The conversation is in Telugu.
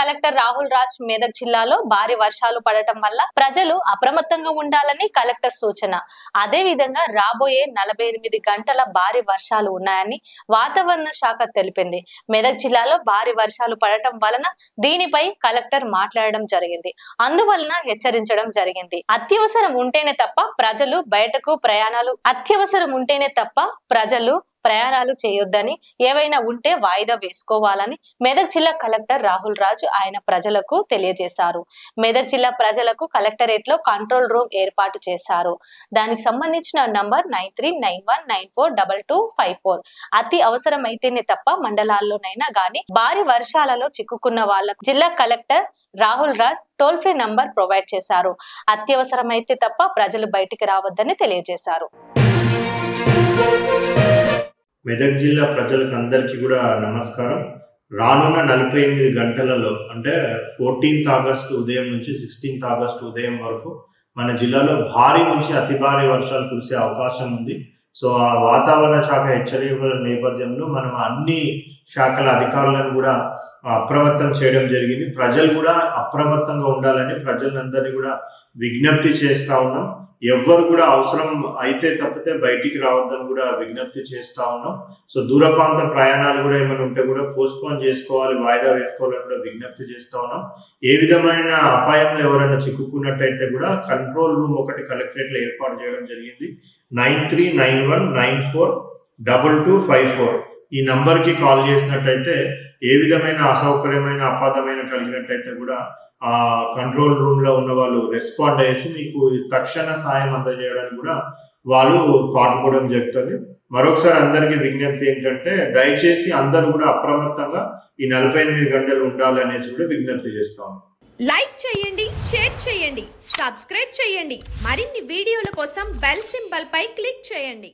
కలెక్టర్ రాహుల్ రాజ్ మెదక్ జిల్లాలో భారీ వర్షాలు పడటం వల్ల ప్రజలు అప్రమత్తంగా ఉండాలని కలెక్టర్ సూచన. అదే విధంగా రాబోయే 48 గంటల భారీ వర్షాలు ఉన్నాయని వాతావరణ శాఖ తెలిపింది. మెదక్ జిల్లాలో భారీ వర్షాలు పడటం వలన దీనిపై కలెక్టర్ మాట్లాడడం జరిగింది. అందువలన హెచ్చరించడం జరిగింది. అత్యవసరం ఉంటేనే తప్ప ప్రయాణాలు చేయొద్దని, ఏవైనా ఉంటే వాయిదా వేసుకోవాలని మెదక్ జిల్లా కలెక్టర్ రాహుల్ రాజ్ ఆయన ప్రజలకు తెలియజేశారు. మెదక్ జిల్లా ప్రజలకు కలెక్టరేట్ లో కంట్రోల్ రూమ్ ఏర్పాటు చేశారు. దానికి సంబంధించిన నంబర్ 9391942254. అతి అవసరమైతేనే తప్ప మండలాల్లోనైనా గాని భారీ వర్షాలలో చిక్కుకున్న వాళ్లకు జిల్లా collector Rahul Raj toll free number provide చేశారు. అత్యవసరమైతే తప్ప ప్రజలు బయటికి రావద్దని తెలియజేశారు. మెదక్ జిల్లా ప్రజలకు అందరికీ కూడా నమస్కారం. రానున్న 48 గంటలలో అంటే 14th ఆగస్టు ఉదయం నుంచి 16th ఆగస్టు ఉదయం వరకు మన జిల్లాలో భారీ నుంచి అతి భారీ వర్షాలు కురిసే అవకాశం ఉంది. సో ఆ వాతావరణ శాఖ హెచ్చరికల నేపథ్యంలో మనం అన్ని శాఖల అధికారులను కూడా అప్రమత్తం చేయడం జరిగింది. ప్రజలు కూడా అప్రమత్తంగా ఉండాలని ప్రజలందరినీ కూడా విజ్ఞప్తి చేస్తూ ఉన్నాం. ఎవ్వరు కూడా అవసరం అయితే తప్పితే బయటికి రావద్దని కూడా విజ్ఞప్తి చేస్తూ ఉన్నాం. సో దూర ప్రాంత ప్రయాణాలు కూడా ఏమైనా ఉంటే కూడా పోస్ట్పోన్ చేసుకోవాలి, వాయిదా వేసుకోవాలని కూడా విజ్ఞప్తి చేస్తూ ఉన్నాం. ఏ విధమైన అపాయంలో ఎవరైనా చిక్కుకున్నట్టయితే కూడా కంట్రోల్ రూమ్ ఒకటి కలెక్టరేట్లో ఏర్పాటు చేయడం జరిగింది. 9391942254 ఈ నంబర్కి కాల్ చేసినట్టయితే ఏ విధమైన అసౌకర్యమైన అపాధమైన కలిగినట్టయితే కూడా ఆ కంట్రోల్ రూమ్ లో ఉన్న వాళ్ళు రెస్పాండ్ అయ్యేసి మీకు తక్షణ సాయం అందజేయడానికి కూడా వాళ్ళు పాటుకోవడం జరుగుతుంది. మరొకసారి అందరికీ విజ్ఞప్తి ఏంటంటే దయచేసి అందరూ కూడా అప్రమత్తంగా ఈ 48 గంటలు ఉండాలి అనేసి కూడా విజ్ఞప్తి చేస్తాం. లైక్ చేయండి, షేర్ చేయండి, సబ్స్క్రైబ్ చేయండి. మరిన్ని వీడియోల కోసం బెల్ సింబల్ పై క్లిక్ చేయండి.